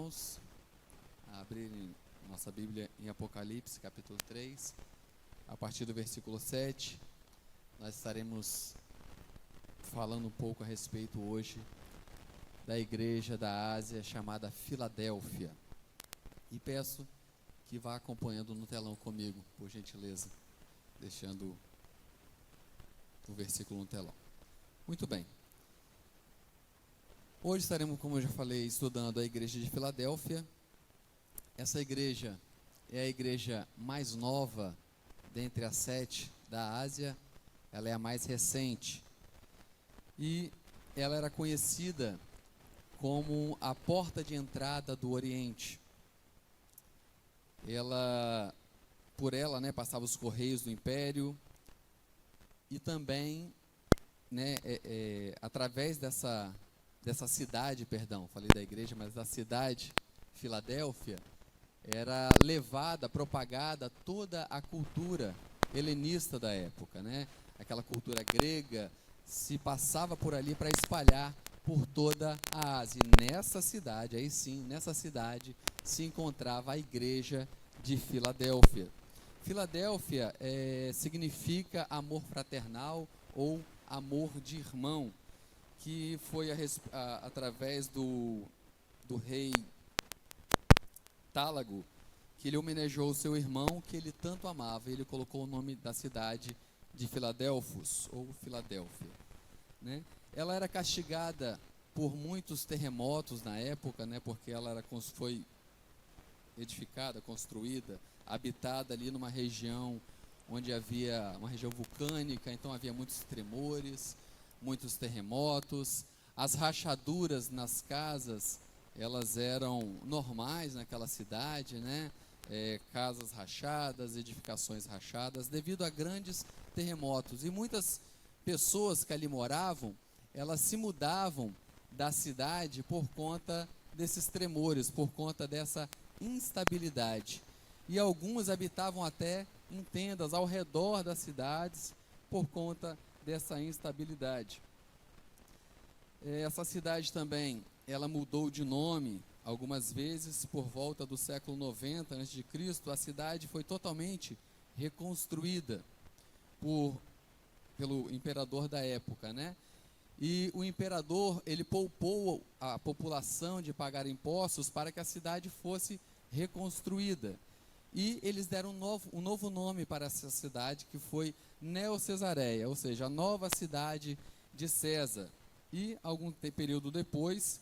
irmãos a abrirem nossa Bíblia em Apocalipse, capítulo 3, a partir do versículo 7. Nós estaremos falando um pouco a respeito hoje da igreja da Ásia chamada Filadélfia. E peço que vá acompanhando no telão comigo, por gentileza, deixando o versículo no telão. Muito bem. Hoje estaremos, como eu já falei, estudando a igreja de Filadélfia. Essa igreja é a igreja mais nova dentre as 7 da Ásia. Ela é a mais recente. E ela era conhecida como a porta de entrada do Oriente. Por ela, passavam os correios do Império. E também, através dessa cidade, falei da igreja, mas da cidade, Filadélfia, era levada, propagada toda a cultura helenista da época, aquela cultura grega se passava por ali para espalhar por toda a Ásia. E nessa cidade, nessa cidade se encontrava a igreja de Filadélfia. Filadélfia significa amor fraternal ou amor de irmão, que foi através do rei Tálago, que ele homenageou o seu irmão que ele tanto amava. Ele colocou o nome da cidade de Filadelfos, ou Filadélfia. Ela era castigada por muitos terremotos na época, porque ela foi edificada, construída, habitada ali numa região onde havia uma região vulcânica, então havia muitos tremores, muitos terremotos. As rachaduras nas casas, elas eram normais naquela cidade, casas rachadas, edificações rachadas, devido a grandes terremotos. E muitas pessoas que ali moravam, elas se mudavam da cidade por conta desses tremores, por conta dessa instabilidade. E alguns habitavam até em tendas ao redor das cidades por conta dessa instabilidade. Essa cidade também, ela mudou de nome algumas vezes. Por volta do século 90 a.C., a cidade foi totalmente reconstruída pelo imperador da época, E o imperador, ele poupou a população de pagar impostos para que a cidade fosse reconstruída. E eles deram um novo nome para essa cidade, que foi Neo-Cesareia, ou seja, a nova cidade de César. E algum período depois,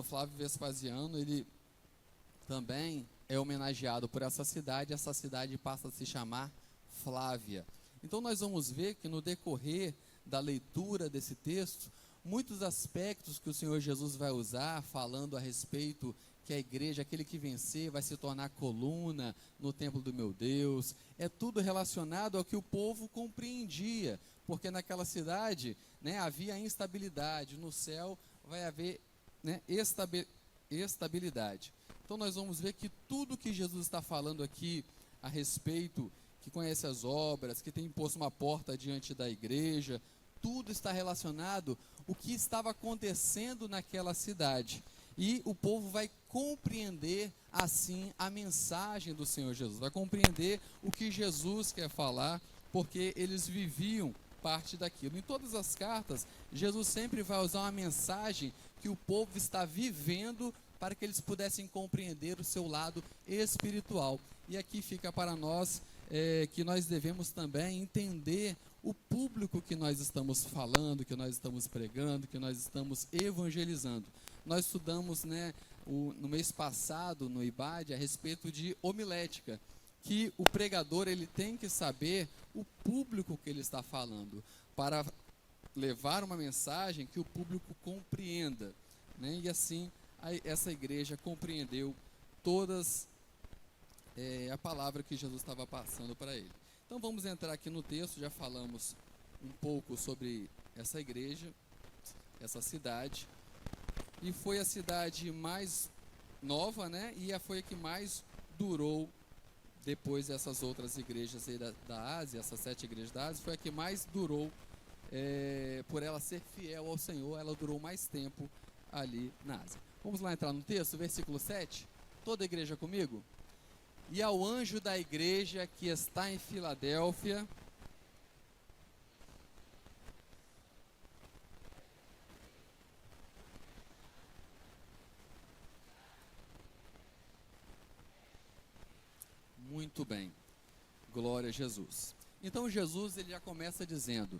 Flávio Vespasiano, ele também é homenageado por essa cidade passa a se chamar Flávia. Então nós vamos ver que no decorrer da leitura desse texto, muitos aspectos que o Senhor Jesus vai usar, falando a respeito que a igreja, aquele que vencer, vai se tornar coluna no templo do meu Deus, é tudo relacionado ao que o povo compreendia, porque naquela cidade havia instabilidade, no céu vai haver estabilidade. Então nós vamos ver que tudo que Jesus está falando aqui a respeito, que conhece as obras, que tem imposto uma porta diante da igreja, tudo está relacionado ao que estava acontecendo naquela cidade. E o povo vai compreender assim a mensagem do Senhor Jesus, vai compreender o que Jesus quer falar, porque eles viviam parte daquilo. Em todas as cartas, Jesus sempre vai usar uma mensagem que o povo está vivendo para que eles pudessem compreender o seu lado espiritual. E aqui fica para nós que nós devemos também entender o público que nós estamos falando, que nós estamos pregando, que nós estamos evangelizando. Nós estudamos no mês passado no IBAD a respeito de homilética, que o pregador ele tem que saber o público que ele está falando, para levar uma mensagem que o público compreenda. E assim essa igreja compreendeu todas a palavra que Jesus estava passando para ele. Então vamos entrar aqui no texto. Já falamos um pouco sobre essa igreja, essa cidade, e foi a cidade mais nova, e foi a que mais durou depois dessas outras igrejas aí da Ásia. Essas 7 igrejas da Ásia foi a que mais durou, por ela ser fiel ao Senhor. Ela durou mais tempo ali na Ásia. Vamos lá entrar no texto, versículo 7. Toda a igreja comigo? E ao anjo da igreja que está em Filadélfia, muito bem, glória a Jesus. Então Jesus ele já começa dizendo,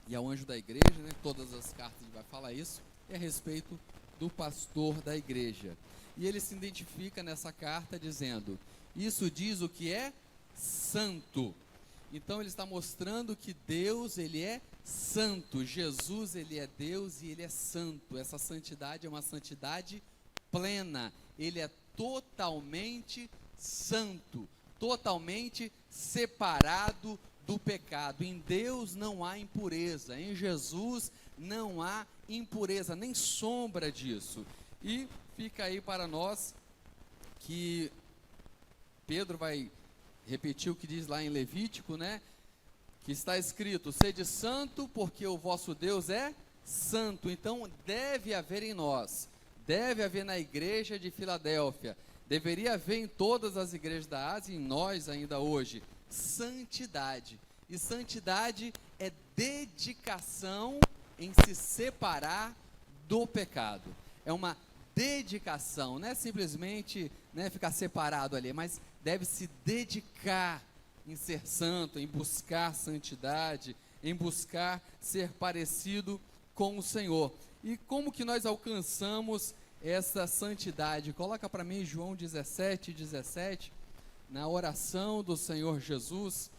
e ao anjo da igreja, né, todas as cartas ele vai falar isso, é a respeito do pastor da igreja. E ele se identifica nessa carta dizendo, isso diz o que é santo. Então ele está mostrando que Deus ele é santo, Jesus ele é Deus e ele é santo. Essa santidade é uma santidade plena, ele é totalmente santo, totalmente separado do pecado. Em Deus não há impureza, em Jesus não há impureza, nem sombra disso. E fica aí para nós que Pedro vai repetir o que diz lá em Levítico, né? Que está escrito, sede santo porque o vosso Deus é santo. Então deve haver em nós, deve haver na igreja de Filadélfia, deveria haver em todas as igrejas da Ásia e em nós ainda hoje, santidade. E santidade é dedicação em se separar do pecado. É uma dedicação, não é simplesmente, né, ficar separado ali, mas deve se dedicar em ser santo, em buscar santidade, em buscar ser parecido com o Senhor. E como que nós alcançamos essa santidade? Coloca para mim João 17:17, na oração do Senhor Jesus,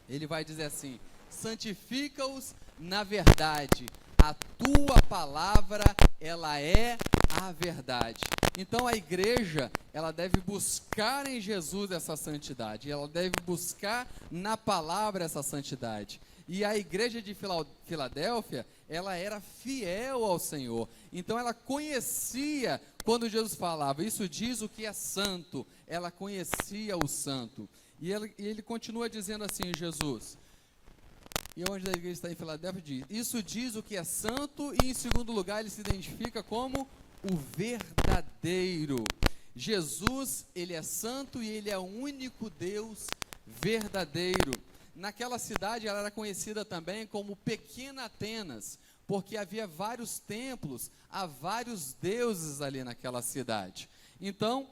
ele vai dizer assim, santifica-os na verdade, a tua palavra, ela é a verdade. Então a igreja, ela deve buscar em Jesus essa santidade, ela deve buscar na palavra essa santidade. E a igreja de Filadélfia, ela era fiel ao Senhor, então ela conhecia, quando Jesus falava, isso diz o que é santo, ela conhecia o santo. E ele continua dizendo assim, Jesus, e onde a igreja está em Filadélfia diz, isso diz o que é santo, e em segundo lugar ele se identifica como o verdadeiro. Jesus, ele é santo e ele é o único Deus verdadeiro. Naquela cidade ela era conhecida também como Pequena Atenas, porque havia vários templos, há vários deuses ali naquela cidade. Então,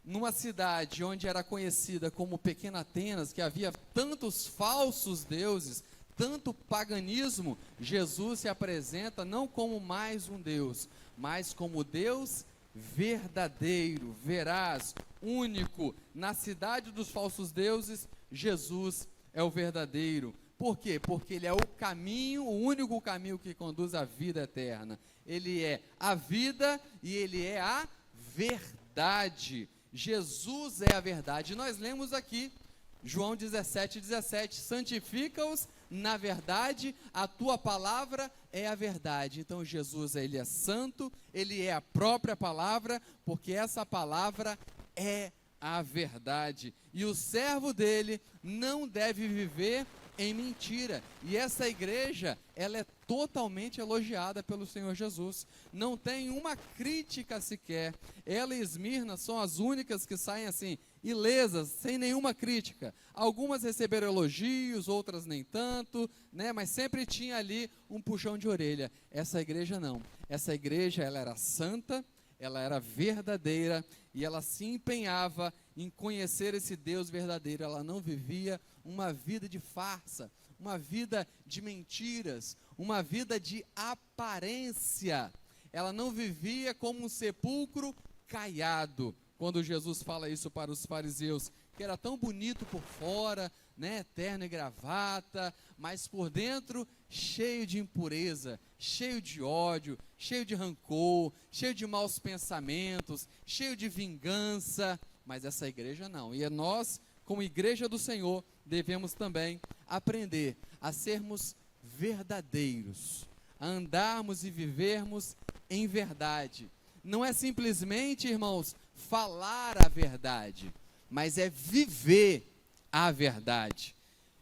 numa cidade onde era conhecida como Pequena Atenas, que havia tantos falsos deuses, tanto paganismo, Jesus se apresenta não como mais um Deus, mas como Deus verdadeiro, veraz, único. Na cidade dos falsos deuses, Jesus é o verdadeiro. Por quê? Porque ele é o caminho, o único caminho que conduz à vida eterna. Ele é a vida e ele é a verdade. Jesus é a verdade. Nós lemos aqui, João 17:17, santifica-os na verdade, a tua palavra é a verdade. Então Jesus, ele é santo, ele é a própria palavra, porque essa palavra é a verdade. E o servo dele não deve viver em mentira. E essa igreja, ela é totalmente elogiada pelo Senhor Jesus. Não tem uma crítica sequer. Ela e Esmirna são as únicas que saem assim, ilesas, sem nenhuma crítica. Algumas receberam elogios, outras nem tanto, né? Mas sempre tinha ali um puxão de orelha. Essa igreja não. Essa igreja, ela era santa, ela era verdadeira e ela se empenhava em conhecer esse Deus verdadeiro. Ela não vivia uma vida de farsa, uma vida de mentiras, uma vida de aparência. Ela não vivia como um sepulcro caiado. Quando Jesus fala isso para os fariseus, que era tão bonito por fora, né, terno e gravata, mas por dentro cheio de impureza, cheio de ódio, cheio de rancor, cheio de maus pensamentos, cheio de vingança. Mas essa igreja não. E nós, como igreja do Senhor, devemos também aprender a sermos verdadeiros, a andarmos e vivermos em verdade. Não é simplesmente, irmãos, falar a verdade, mas é viver a verdade.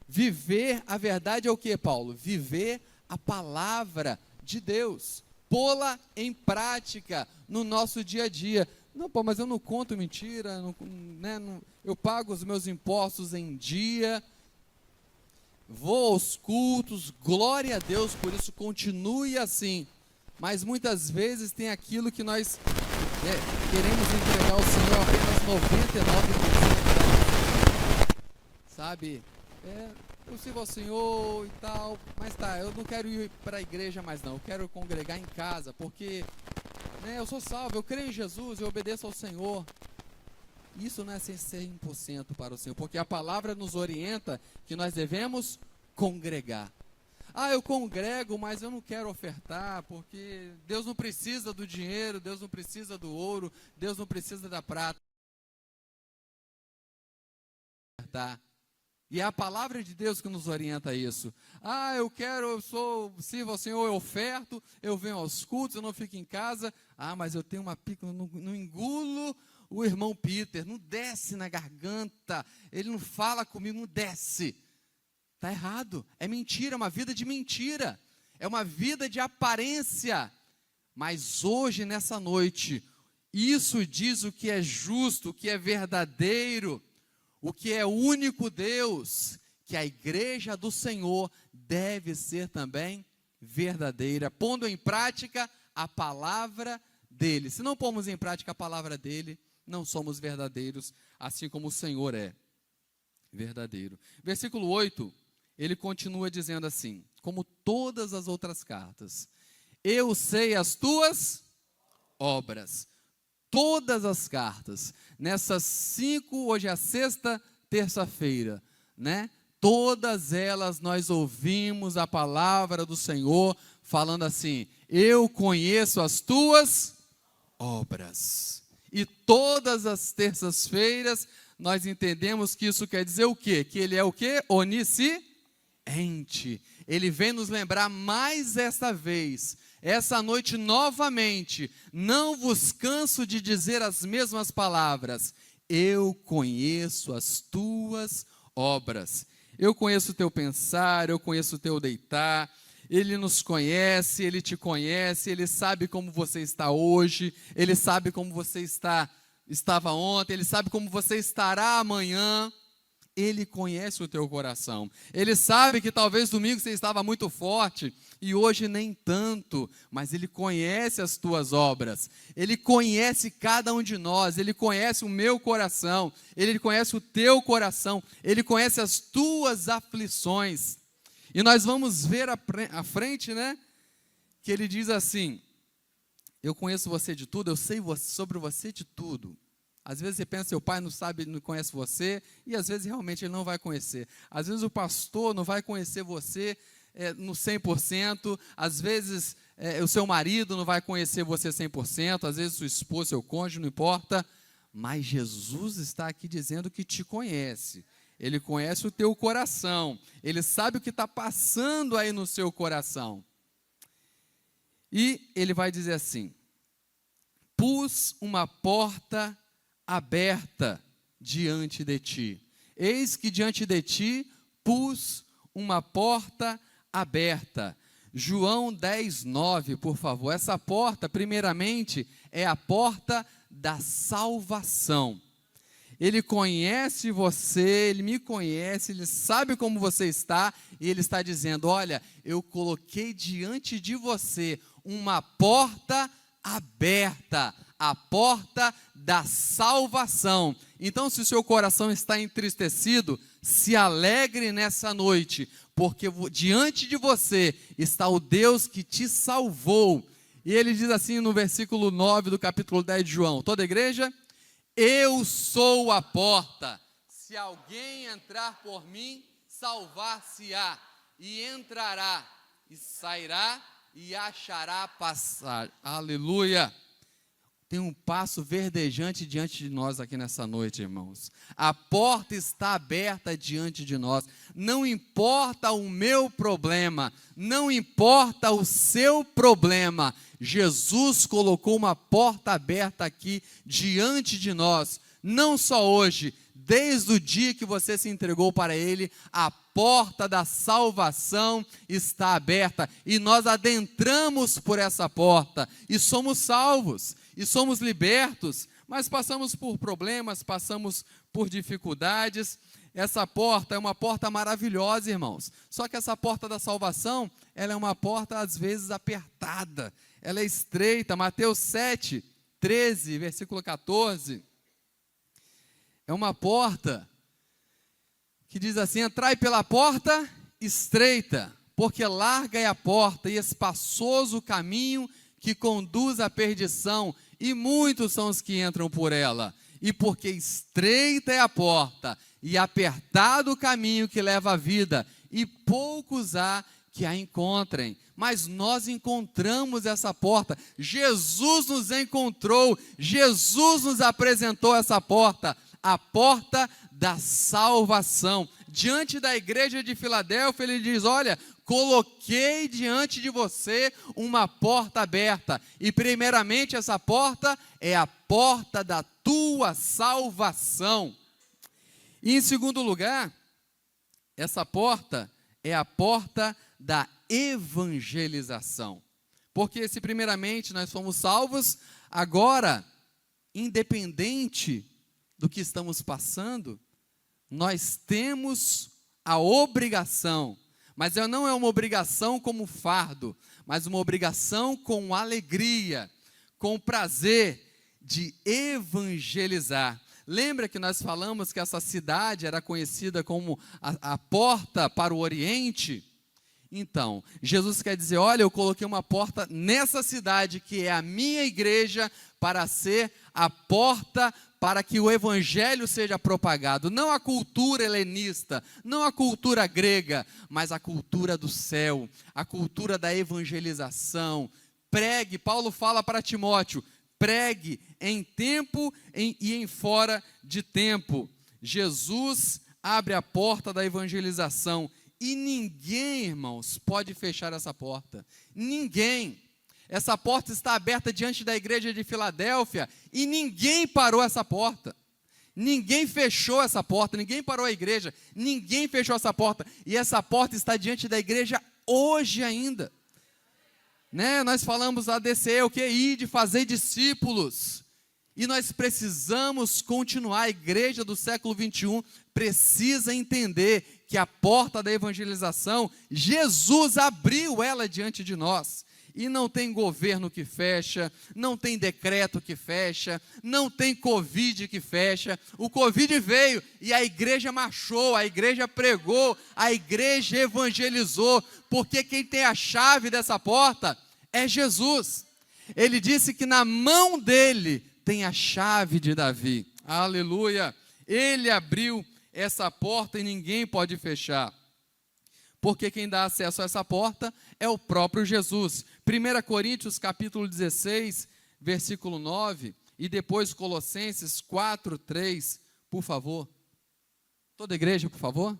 Viver a verdade é o que, Paulo? Viver a palavra de Deus. pô-la em prática no nosso dia a dia. Não, pô, mas eu não conto mentira, eu pago os meus impostos em dia, vou aos cultos, glória a Deus, por isso continue assim. Mas muitas vezes tem aquilo que nós queremos entregar ao Senhor apenas 99%, sabe? Eu sirvo ao Senhor e tal, mas eu não quero ir para a igreja mais não, eu quero congregar em casa, porque eu sou salvo, eu creio em Jesus, eu obedeço ao Senhor. Isso não é ser 100% para o Senhor, porque a palavra nos orienta que nós devemos congregar. Eu congrego, mas eu não quero ofertar, porque Deus não precisa do dinheiro, Deus não precisa do ouro, Deus não precisa da prata. E é a palavra de Deus que nos orienta a isso. Sirvo ao Senhor, eu oferto, eu venho aos cultos, eu não fico em casa. Mas eu tenho uma pica, eu não engulo o irmão Peter, não desce na garganta, ele não fala comigo, não desce. Está errado, é mentira, é uma vida de mentira, é uma vida de aparência. Mas hoje, nessa noite, isso diz o que é justo, o que é verdadeiro, o que é único Deus, que a igreja do Senhor deve ser também verdadeira, pondo em prática a palavra dele. Se não pomos em prática a palavra dele, não somos verdadeiros, assim como o Senhor é verdadeiro. Versículo 8, ele continua dizendo assim, como todas as outras cartas: eu sei as tuas obras. Todas as cartas, nessas 5, hoje é a sexta terça-feira, todas elas nós ouvimos a palavra do Senhor falando assim: eu conheço as tuas obras. E todas as terças-feiras nós entendemos que isso quer dizer o quê? Que ele é o quê? Onisciente. Ele vem nos lembrar mais esta vez, essa noite novamente: não vos canso de dizer as mesmas palavras, eu conheço as tuas obras. Eu conheço o teu pensar, eu conheço o teu deitar. Ele nos conhece, ele te conhece, ele sabe como você está hoje, ele sabe como você estava ontem, ele sabe como você estará amanhã. Ele conhece o teu coração. Ele sabe que talvez domingo você estava muito forte e hoje nem tanto, mas ele conhece as tuas obras. Ele conhece cada um de nós, ele conhece o meu coração, ele conhece o teu coração, ele conhece as tuas aflições. E nós vamos ver à frente, que ele diz assim: eu conheço você de tudo, eu sei sobre você de tudo. Às vezes você pensa, seu pai não sabe, não conhece você, e às vezes realmente ele não vai conhecer. Às vezes o pastor não vai conhecer você no 100%, às vezes o seu marido não vai conhecer você 100%, às vezes sua esposa, seu cônjuge, não importa. Mas Jesus está aqui dizendo que te conhece. Ele conhece o teu coração, ele sabe o que está passando aí no seu coração. E ele vai dizer assim: pus uma porta aberta diante de ti. Eis que diante de ti pus uma porta aberta. João 10:9, por favor. Essa porta, primeiramente, é a porta da salvação. Ele conhece você, ele me conhece, ele sabe como você está, e ele está dizendo: olha, eu coloquei diante de você uma porta aberta, a porta da salvação. Então, se o seu coração está entristecido, se alegre nessa noite, porque diante de você está o Deus que te salvou. E ele diz assim no versículo 9 do capítulo 10 de João: toda a igreja: eu sou a porta, se alguém entrar por mim, salvar-se-á, e entrará, e sairá, e achará passar. Aleluia! Tem um passo verdejante diante de nós aqui nessa noite, irmãos. A porta está aberta diante de nós. Não importa o meu problema, não importa o seu problema, Jesus colocou uma porta aberta aqui diante de nós. Não só hoje, desde o dia que você se entregou para Ele, a porta da salvação está aberta e nós adentramos por essa porta e somos salvos e somos libertos, mas passamos por problemas, passamos por dificuldades. Essa porta é uma porta maravilhosa, irmãos. Só que essa porta da salvação, ela é uma porta às vezes apertada, ela é estreita. Mateus 7, 13, versículo 14. É uma porta que diz assim: entrai pela porta estreita, porque larga é a porta e espaçoso o caminho que conduz à perdição, e muitos são os que entram por ela. E porque estreita é a porta e apertado o caminho que leva à vida, e poucos há que a encontrem. Mas nós encontramos essa porta, Jesus nos encontrou, Jesus nos apresentou essa porta, a porta da salvação. Diante da igreja de Filadélfia, ele diz: olha, coloquei diante de você uma porta aberta, e primeiramente essa porta é a porta da tua salvação. E em segundo lugar, essa porta é a porta da evangelização. Porque se primeiramente nós fomos salvos, agora, independente do que estamos passando, nós temos a obrigação, mas não é uma obrigação como fardo, mas uma obrigação com alegria, com prazer de evangelizar. Lembra que nós falamos que essa cidade era conhecida como a porta para o Oriente? Então, Jesus quer dizer: olha, eu coloquei uma porta nessa cidade, que é a minha igreja, para ser a porta para que o evangelho seja propagado. Não a cultura helenista, não a cultura grega, mas a cultura do céu, a cultura da evangelização. Pregue, Paulo fala para Timóteo, pregue em tempo e em fora de tempo. Jesus abre a porta da evangelização e ninguém, irmãos, pode fechar essa porta. Ninguém. Essa porta está aberta diante da igreja de Filadélfia e ninguém parou essa porta. Ninguém fechou essa porta, ninguém parou a igreja, ninguém fechou essa porta. E essa porta está diante da igreja hoje ainda. Né? Nós falamos a DCE, o que é ir de fazer discípulos. E nós precisamos continuar. A igreja do século 21 precisa entender que a porta da evangelização, Jesus abriu ela diante de nós. E não tem governo que fecha, não tem decreto que fecha, não tem Covid que fecha. O Covid veio e a igreja marchou, a igreja pregou, a igreja evangelizou, porque quem tem a chave dessa porta é Jesus. Ele disse que na mão dele tem a chave de Davi. Aleluia! Ele abriu essa porta e ninguém pode fechar. Porque quem dá acesso a essa porta é o próprio Jesus. 1 Coríntios capítulo 16, versículo 9, e depois Colossenses 4, 3, por favor. Toda a igreja, por favor.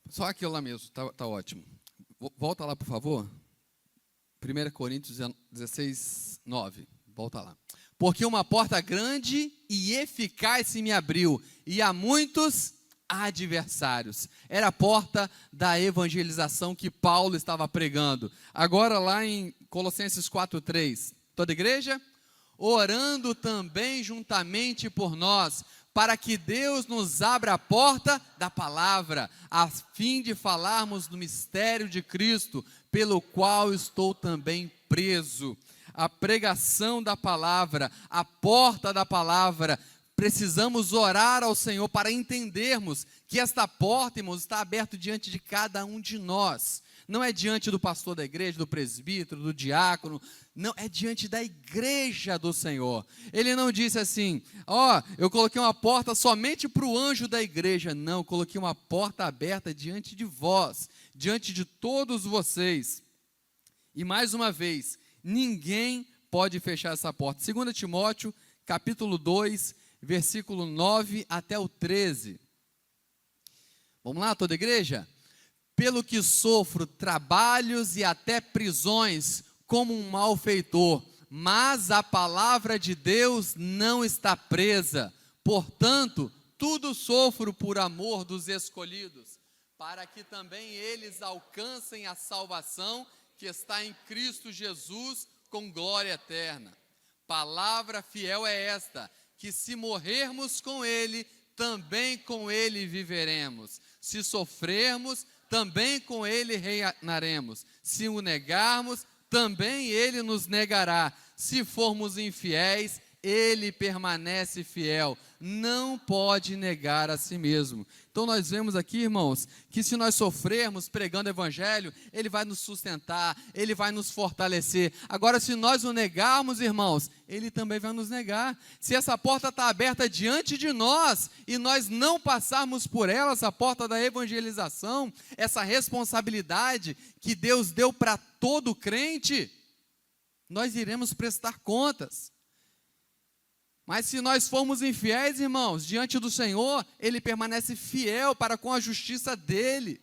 Só aquilo lá mesmo, tá ótimo. Volta lá, por favor. 1 Coríntios 16, 9, volta lá. Porque uma porta grande e eficaz se me abriu, e há muitos adversários. Era a porta da evangelização que Paulo estava pregando. Agora lá em Colossenses 4:3, toda a igreja? Orando também juntamente por nós, para que Deus nos abra a porta da palavra, a fim de falarmos do mistério de Cristo, pelo qual estou também preso. A pregação da palavra, a porta da palavra. Precisamos orar ao Senhor para entendermos que esta porta, irmãos, está aberta diante de cada um de nós. Não é diante do pastor da igreja, do presbítero, do diácono, não, é diante da igreja do Senhor. Ele não disse assim: eu coloquei uma porta somente para o anjo da igreja. Não, eu coloquei uma porta aberta diante de vós, diante de todos vocês. E mais uma vez, ninguém pode fechar essa porta. 2 Timóteo, capítulo 2, versículo 9 até o 13. Vamos lá, toda a igreja? Pelo que sofro trabalhos e até prisões como um malfeitor, mas a palavra de Deus não está presa. Portanto, tudo sofro por amor dos escolhidos, para que também eles alcancem a salvação que está em Cristo Jesus com glória eterna. Palavra fiel é esta, que se morrermos com Ele, também com Ele viveremos. Se sofrermos, também com Ele reinaremos. Se o negarmos, também Ele nos negará. Se formos infiéis, Ele permanece fiel, não pode negar a si mesmo. Então nós vemos aqui, irmãos, que se nós sofrermos pregando o evangelho, Ele vai nos sustentar, Ele vai nos fortalecer. Agora, se nós o negarmos, irmãos, Ele também vai nos negar. Se essa porta está aberta diante de nós, e nós não passarmos por ela, essa porta da evangelização, essa responsabilidade que Deus deu para todo crente, nós iremos prestar contas. Mas se nós formos infiéis, irmãos, diante do Senhor, Ele permanece fiel para com a justiça dEle,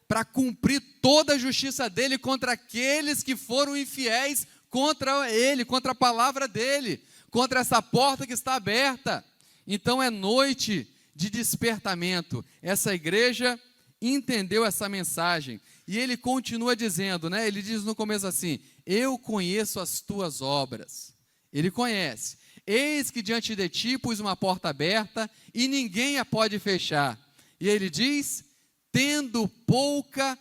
para cumprir toda a justiça dEle contra aqueles que foram infiéis contra Ele, contra a palavra dEle, contra essa porta que está aberta. Então é noite de despertamento. Essa igreja entendeu essa mensagem. E ele continua dizendo, né? Ele diz no começo assim: eu conheço as tuas obras. Ele conhece. Eis que diante de ti pus uma porta aberta e ninguém a pode fechar. E ele diz, tendo pouca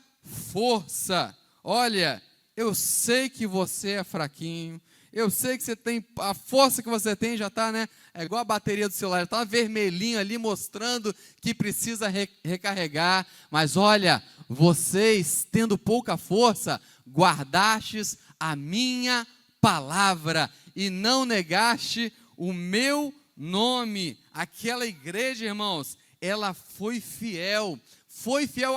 força. Olha, eu sei que você é fraquinho, eu sei que você tem, a força que você tem já está, né? É igual a bateria do celular, está vermelhinho ali mostrando que precisa recarregar. Mas olha, vocês tendo pouca força, guardastes a minha palavra e não negaste o meu nome. Aquela igreja, irmãos, ela foi fiel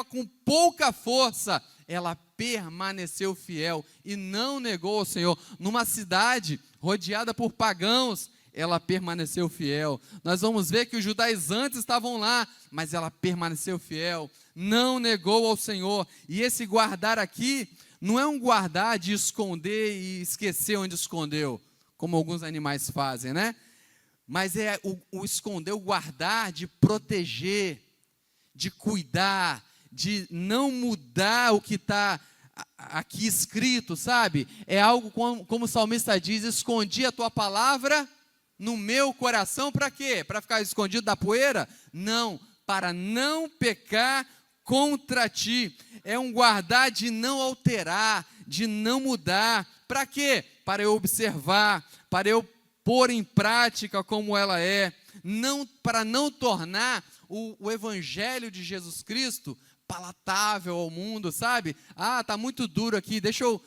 com pouca força, ela permaneceu fiel e não negou ao Senhor. Numa cidade rodeada por pagãos, ela permaneceu fiel. Nós vamos ver que os judaizantes estavam lá, mas ela permaneceu fiel, não negou ao Senhor. E esse guardar aqui não é um guardar de esconder e esquecer onde escondeu, como alguns animais fazem, né? Mas é o esconder, o guardar de proteger, de cuidar, de não mudar o que está aqui escrito, sabe? É algo como o salmista diz, escondi a tua palavra no meu coração, para quê? Para ficar escondido da poeira? Não, para não pecar contra ti. É um guardar de não alterar, de não mudar. Para quê? Para eu observar, para eu pôr em prática como ela é, não, para não tornar o evangelho de Jesus Cristo palatável ao mundo, sabe? Ah, está muito duro aqui, deixa eu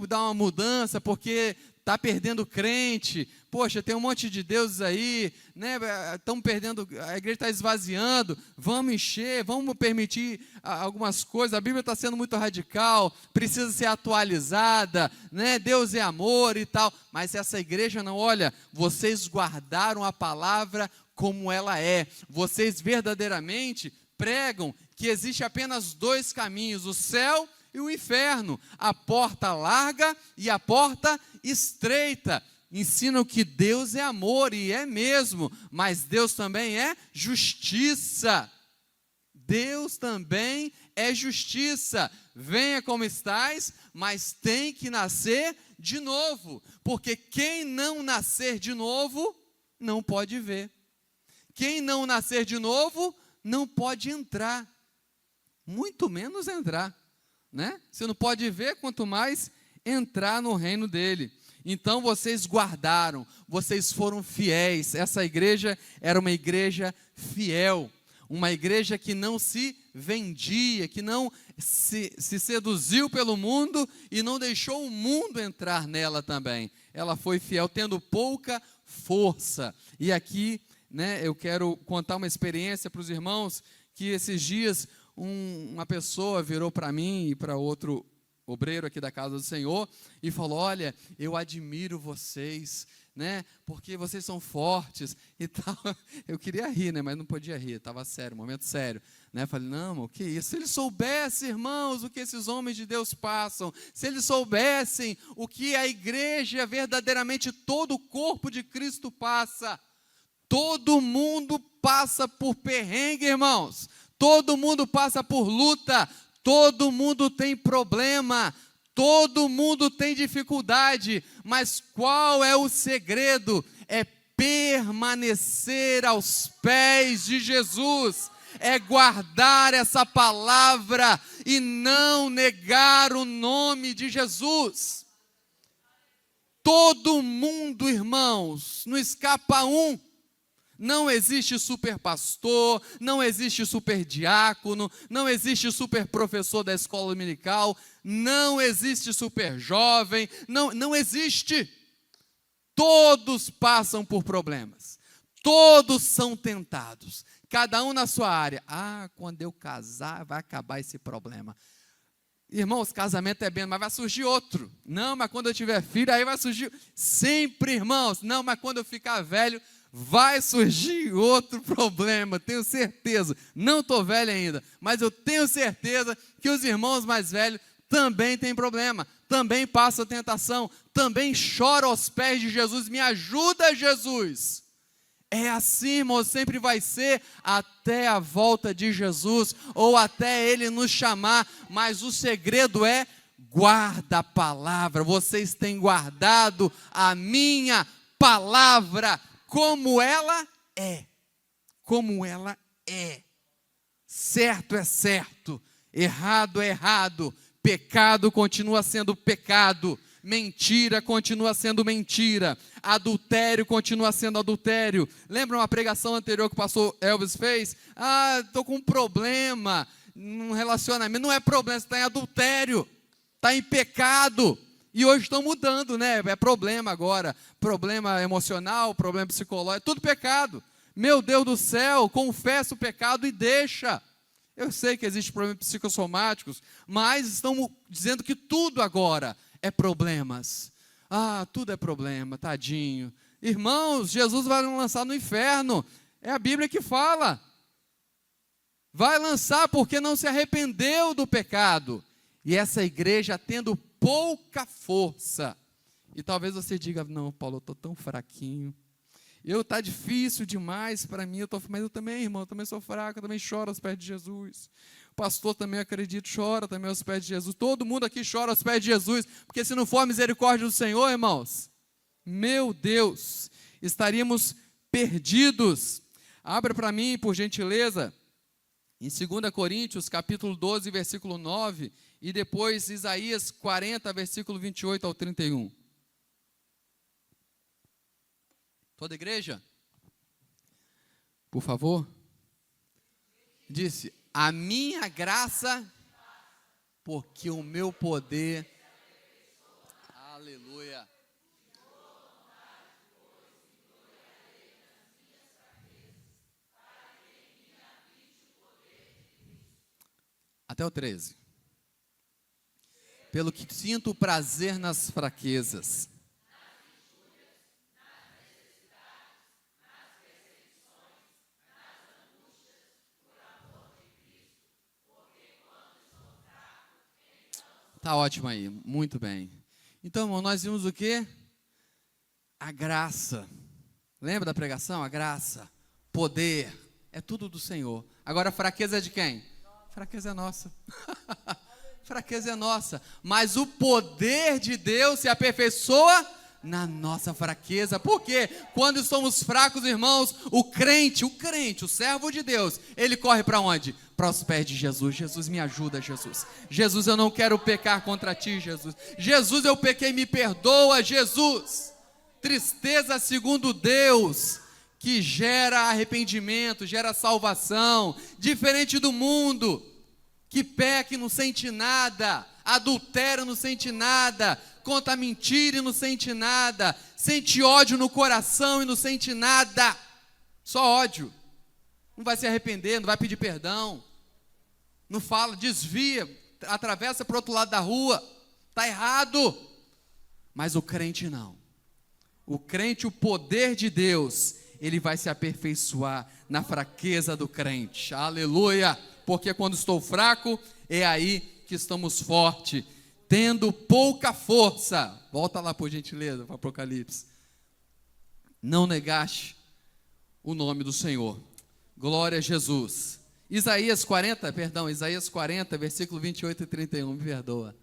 dar uma mudança, porque está perdendo crente, poxa, tem um monte de deuses aí, né? Estão perdendo, a igreja está esvaziando, vamos encher, vamos permitir algumas coisas, a Bíblia está sendo muito radical, precisa ser atualizada, né? Deus é amor e tal, mas essa igreja não, olha, vocês guardaram a palavra como ela é, vocês verdadeiramente pregam que existe apenas dois caminhos, o céu e o inferno, a porta larga e a porta estreita. Ensinam que Deus é amor, e é mesmo, mas Deus também é justiça. Deus também é justiça. Venha como estás, mas tem que nascer de novo, porque quem não nascer de novo, não pode ver. Quem não nascer de novo, não pode entrar, muito menos entrar, né? Você não pode ver, quanto mais entrar no reino dele. Então vocês guardaram, vocês foram fiéis. Essa igreja era uma igreja fiel, uma igreja que não se vendia, que não se seduziu pelo mundo e não deixou o mundo entrar nela também. Ela foi fiel, tendo pouca força. E aqui, né, eu quero contar uma experiência para os irmãos, que esses dias uma pessoa virou para mim e para outro obreiro aqui da casa do Senhor e falou: olha, eu admiro vocês, né? Porque vocês são fortes e tal. Eu queria rir, né? Mas não podia rir, estava sério, momento sério, né? Falei, não, irmão, o que isso? Se eles soubessem, irmãos, o que esses homens de Deus passam, se eles soubessem o que a igreja, verdadeiramente todo o corpo de Cristo passa. Todo mundo passa por perrengue, irmãos. Todo mundo passa por luta. Todo mundo tem problema. Todo mundo tem dificuldade. Mas qual é o segredo? É permanecer aos pés de Jesus. É guardar essa palavra e não negar o nome de Jesus. Todo mundo, irmãos, não escapa um. Não existe super pastor, não existe super diácono, não existe super professor da escola dominical, não existe super jovem, não existe. Todos passam por problemas, todos são tentados, cada um na sua área. Quando eu casar vai acabar esse problema. Irmãos, casamento é bem, mas vai surgir outro. Não, mas quando eu tiver filho, aí vai surgir. Sempre, irmãos, não, mas quando eu ficar velho, vai surgir outro problema, tenho certeza. Não estou velho ainda, mas eu tenho certeza que os irmãos mais velhos também têm problema, também passam tentação, também choram aos pés de Jesus. Me ajuda, Jesus. É assim, irmãos, sempre vai ser até a volta de Jesus ou até Ele nos chamar, mas o segredo é guarda a palavra. Vocês têm guardado a minha palavra. Como ela é, certo é certo, errado é errado, pecado continua sendo pecado, mentira continua sendo mentira, adultério continua sendo adultério. Lembra uma pregação anterior que o pastor Elvis fez? Estou com um problema num relacionamento. Não é problema, você está em adultério, está em pecado. E hoje estão mudando, né? É problema agora, problema emocional, problema psicológico, tudo pecado. Meu Deus do céu, confessa o pecado e deixa. Eu sei que existem problemas psicossomáticos, mas estão dizendo que tudo agora é problemas. Tudo é problema, tadinho. Irmãos, Jesus vai lançar no inferno, é a Bíblia que fala. Vai lançar porque não se arrependeu do pecado. E essa igreja tendo pouca força. E talvez você diga, não, Paulo, eu estou tão fraquinho. Está difícil demais para mim. Mas eu também, irmão, eu também sou fraco, eu também choro aos pés de Jesus. O pastor também, acredito, chora também aos pés de Jesus. Todo mundo aqui chora aos pés de Jesus. Porque se não for a misericórdia do Senhor, irmãos, meu Deus, estaríamos perdidos. Abra para mim, por gentileza, em 2 Coríntios, capítulo 12, versículo 9, e depois Isaías 40, versículo 28 ao 31. Toda a igreja? Por favor. Disse, a minha graça, porque o meu poder... Aleluia. Até o 13. Pelo que sinto prazer nas fraquezas. Tá ótimo aí, muito bem. Então, irmão, nós vimos o quê? A graça. Lembra da pregação? A graça, poder, é tudo do Senhor. Agora a fraqueza é de quem? Fraqueza é nossa. Fraqueza é nossa, mas o poder de Deus se aperfeiçoa na nossa fraqueza. Por quê? Quando somos fracos, irmãos, o crente, o servo de Deus, ele corre para onde? Para os pés de Jesus. Jesus, me ajuda, Jesus. Jesus, eu não quero pecar contra ti, Jesus. Jesus, eu pequei, me perdoa, Jesus. Tristeza segundo Deus, que gera arrependimento, gera salvação, diferente do mundo, que peca e não sente nada, adultera e não sente nada, conta mentira e não sente nada, sente ódio no coração e não sente nada, só ódio, não vai se arrepender, não vai pedir perdão, não fala, desvia, atravessa para o outro lado da rua, está errado, mas o crente não, O crente, o poder de Deus, ele vai se aperfeiçoar na fraqueza do crente. Aleluia! Porque quando estou fraco, é aí que estamos fortes. Tendo pouca força. Volta lá, por gentileza, para o Apocalipse. Não negaste o nome do Senhor. Glória a Jesus. Isaías 40, versículo 28 e 31, me perdoa.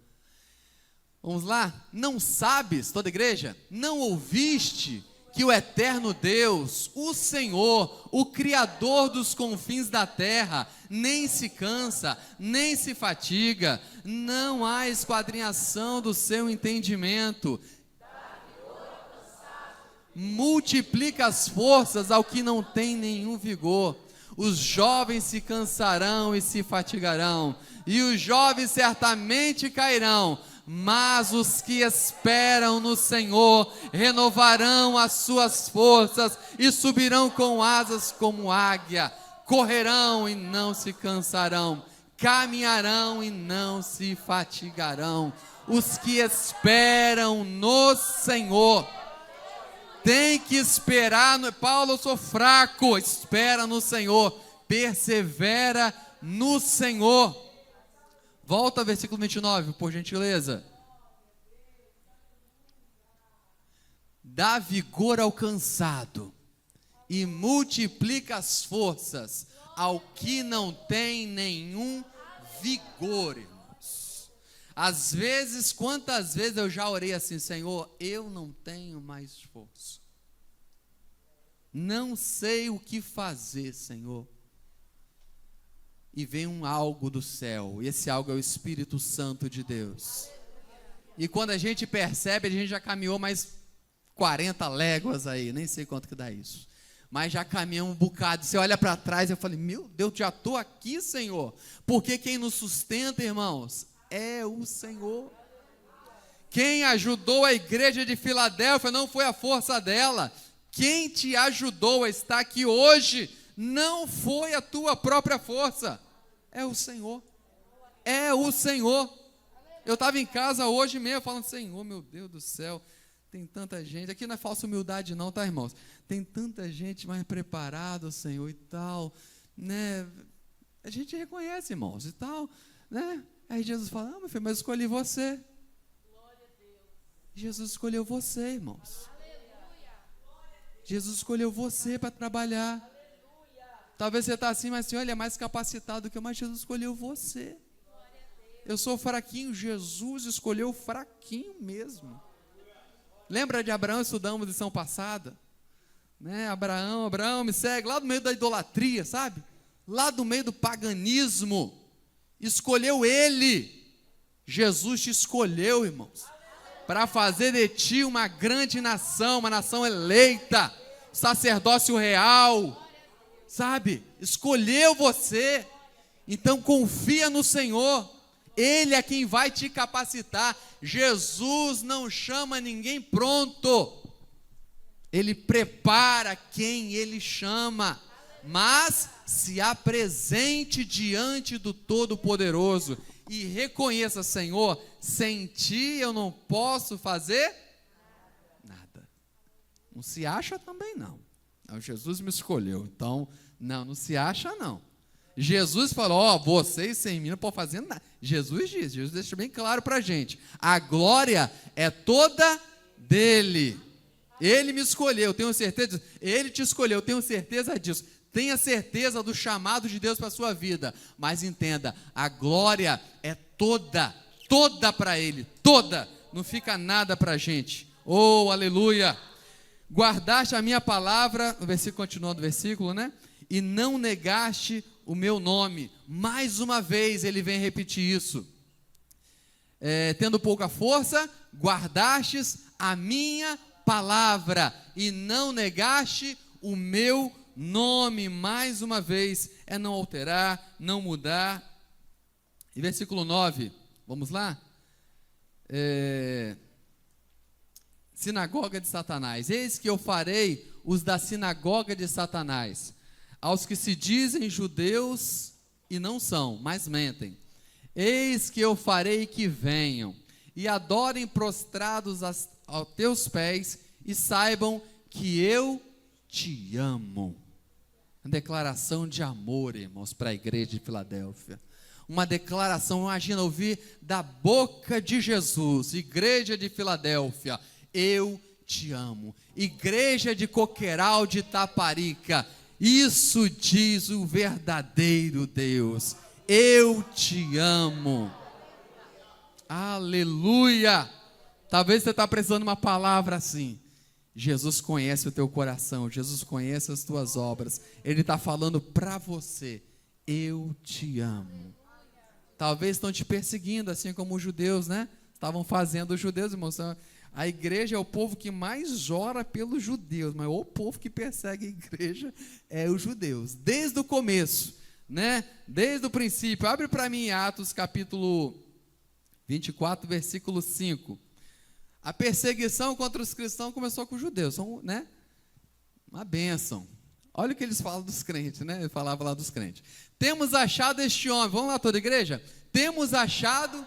Vamos lá? Não sabes, toda a igreja, não ouviste que o eterno Deus, o Senhor, o Criador dos confins da terra, nem se cansa, nem se fatiga, não há esquadrinhação do seu entendimento, multiplica as forças ao que não tem nenhum vigor. Os jovens se cansarão e se fatigarão, e os jovens certamente cairão, mas os que esperam no Senhor renovarão as suas forças e subirão com asas como águia, correrão e não se cansarão, caminharão e não se fatigarão. Os que esperam no Senhor tem que esperar. Paulo, eu sou fraco. Espera no Senhor, persevera no Senhor. Volta ao versículo 29, por gentileza. Dá vigor ao cansado e multiplica as forças ao que não tem nenhum vigor, irmãos. Às vezes, quantas vezes eu já orei assim: Senhor, eu não tenho mais força, não sei o que fazer, Senhor. E vem um algo do céu, e esse algo é o Espírito Santo de Deus. E quando a gente percebe, a gente já caminhou mais 40 léguas aí, nem sei quanto que dá isso, mas já caminhamos um bocado. Você olha para trás, eu falei: meu Deus, já estou aqui, Senhor. Porque quem nos sustenta, irmãos, é o Senhor. Quem ajudou a igreja de Filadélfia não foi a força dela. Quem te ajudou a estar aqui hoje não foi a tua própria força, é o Senhor. É o Senhor. Eu estava em casa hoje mesmo falando: Senhor, meu Deus do céu, tem tanta gente, aqui não é falsa humildade não, tá, irmãos? Tem tanta gente mais preparada, Senhor, e tal, né? A gente reconhece, irmãos, e tal, né? Aí Jesus fala: meu filho, mas eu escolhi você. Jesus escolheu você, irmãos. Jesus escolheu você para trabalhar. Talvez você está assim, mas Senhor, ele é mais capacitado do que eu, mas Jesus escolheu você. Eu sou fraquinho, Jesus escolheu fraquinho mesmo. Lembra de Abraão, estudamos lição passada? Né? Abraão, me segue, lá do meio da idolatria, sabe? Lá do meio do paganismo. Escolheu ele. Jesus te escolheu, irmãos, para fazer de ti uma grande nação, uma nação eleita, sacerdócio real. Sabe, escolheu você. Então confia no Senhor, Ele é quem vai te capacitar. Jesus não chama ninguém pronto, Ele prepara quem Ele chama. Mas se apresente diante do Todo-Poderoso e reconheça: Senhor, sem ti eu não posso fazer nada. Não se acha também não. Jesus me escolheu, então não se acha não. Jesus falou: vocês sem mim não podem fazer nada. Jesus deixa bem claro para a gente: a glória é toda dele. Ele me escolheu, eu tenho certeza disso. Ele te escolheu, eu tenho certeza disso. Tenha certeza do chamado de Deus para a sua vida, mas entenda, a glória é toda para ele, toda, não fica nada para a gente. Oh, aleluia! Guardaste a minha palavra, o versículo, continuando o versículo, né? E não negaste o meu nome. Mais uma vez ele vem repetir isso. Tendo pouca força, guardastes a minha palavra e não negaste o meu nome. Mais uma vez, é não alterar, não mudar. E versículo 9, vamos lá? Sinagoga de Satanás. Eis que eu farei os da sinagoga de Satanás, aos que se dizem judeus e não são, mas mentem. Eis que eu farei que venham e adorem prostrados aos teus pés e saibam que eu te amo. Uma declaração de amor, irmãos, para a igreja de Filadélfia. Uma declaração, imagina ouvir da boca de Jesus, igreja de Filadélfia, eu te amo. Igreja de Coqueiral de Itaparica, isso diz o verdadeiro Deus, eu te amo. Aleluia! Talvez você está precisando de uma palavra assim. Jesus conhece o teu coração, Jesus conhece as tuas obras, Ele está falando para você, eu te amo. Talvez estão te perseguindo, assim como os judeus, né? Estavam fazendo os judeus, irmãos. A igreja é o povo que mais ora pelos judeus, mas o povo que persegue a igreja é os judeus, desde o começo, né? Desde o princípio. Abre para mim Atos capítulo 24, versículo 5. A perseguição contra os cristãos começou com os judeus, né? Uma bênção. Olha o que eles falam dos crentes, né? Ele falava lá dos crentes. Temos achado este homem, vamos lá toda a igreja? Temos achado...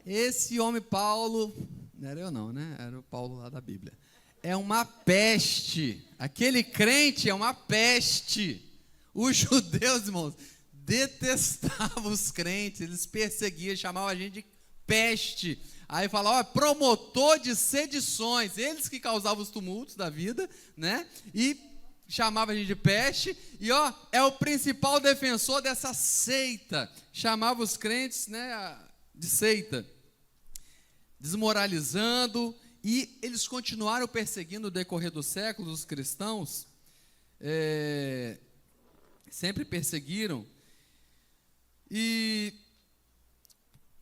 Esse homem Paulo, não era eu não, né? Era o Paulo lá da Bíblia. É uma peste. Aquele crente é uma peste. Os judeus, irmãos, detestavam os crentes, eles perseguiam, chamavam a gente de peste. Aí falava, ó, promotor de sedições, eles que causavam os tumultos da vida, né? E chamava a gente de peste, e ó, é o principal defensor dessa seita. Chamava os crentes, né, de seita, desmoralizando, e eles continuaram perseguindo no decorrer dos séculos os cristãos, sempre perseguiram, e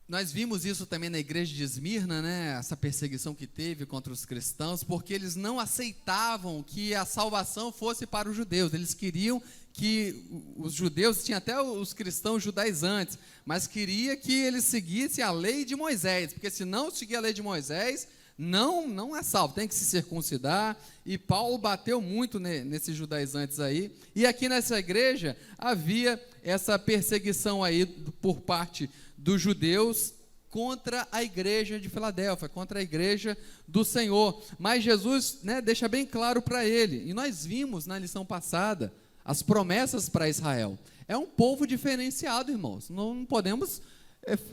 nós vimos isso também na igreja de Esmirna, né, essa perseguição que teve contra os cristãos, porque eles não aceitavam que a salvação fosse para os judeus, eles queriam que os judeus, tinha até os cristãos judaizantes, mas queria que eles seguissem a lei de Moisés, porque se não seguir a lei de Moisés, não é salvo, tem que se circuncidar, e Paulo bateu muito nesses judaizantes aí, e aqui nessa igreja havia essa perseguição aí por parte dos judeus contra a igreja de Filadélfia, contra a igreja do Senhor, mas Jesus, né, deixa bem claro para ele, e nós vimos na lição passada, as promessas para Israel. É um povo diferenciado, irmãos. Não podemos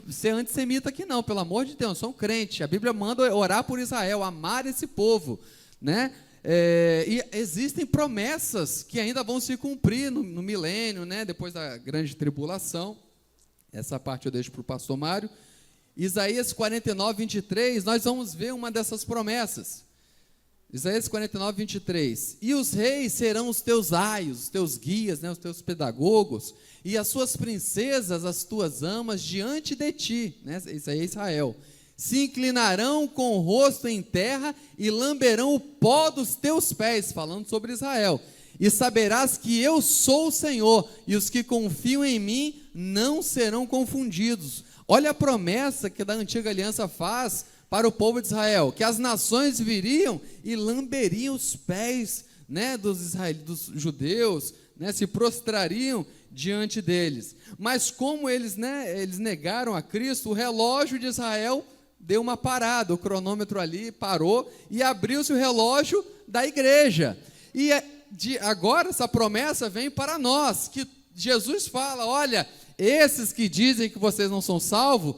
ser antissemita aqui não, pelo amor de Deus, são crentes. A Bíblia manda orar por Israel, amar esse povo, né? E existem promessas que ainda vão se cumprir no milênio, né? Depois da grande tribulação. Essa parte eu deixo para o pastor Mário. Isaías 49, 23, nós vamos ver uma dessas promessas. Isaías 49, 23. E os reis serão os teus aios, os teus guias, né, os teus pedagogos, e as suas princesas, as tuas amas, diante de ti, né, isso aí é Israel. Se inclinarão com o rosto em terra e lamberão o pó dos teus pés, falando sobre Israel. E saberás que eu sou o Senhor, e os que confiam em mim não serão confundidos. Olha a promessa que da antiga aliança faz para o povo de Israel, que as nações viriam e lamberiam os pés, né, dos judeus, né, se prostrariam diante deles. Mas como eles negaram a Cristo, o relógio de Israel deu uma parada, o cronômetro ali parou e abriu-se o relógio da igreja. E agora essa promessa vem para nós, que Jesus fala, olha, esses que dizem que vocês não são salvos,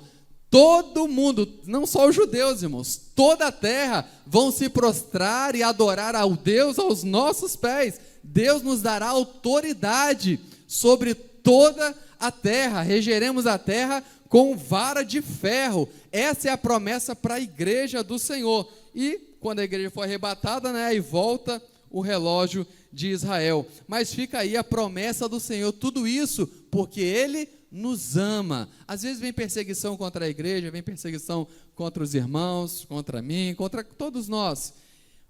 todo mundo, não só os judeus, irmãos, toda a terra vão se prostrar e adorar ao Deus aos nossos pés. Deus nos dará autoridade sobre toda a terra, regeremos a terra com vara de ferro. Essa é a promessa para a igreja do Senhor. E quando a igreja for arrebatada, né, aí volta o relógio de Israel. Mas fica aí a promessa do Senhor, tudo isso porque Ele nos ama. Às vezes vem perseguição contra a igreja, vem perseguição contra os irmãos, contra mim, contra todos nós,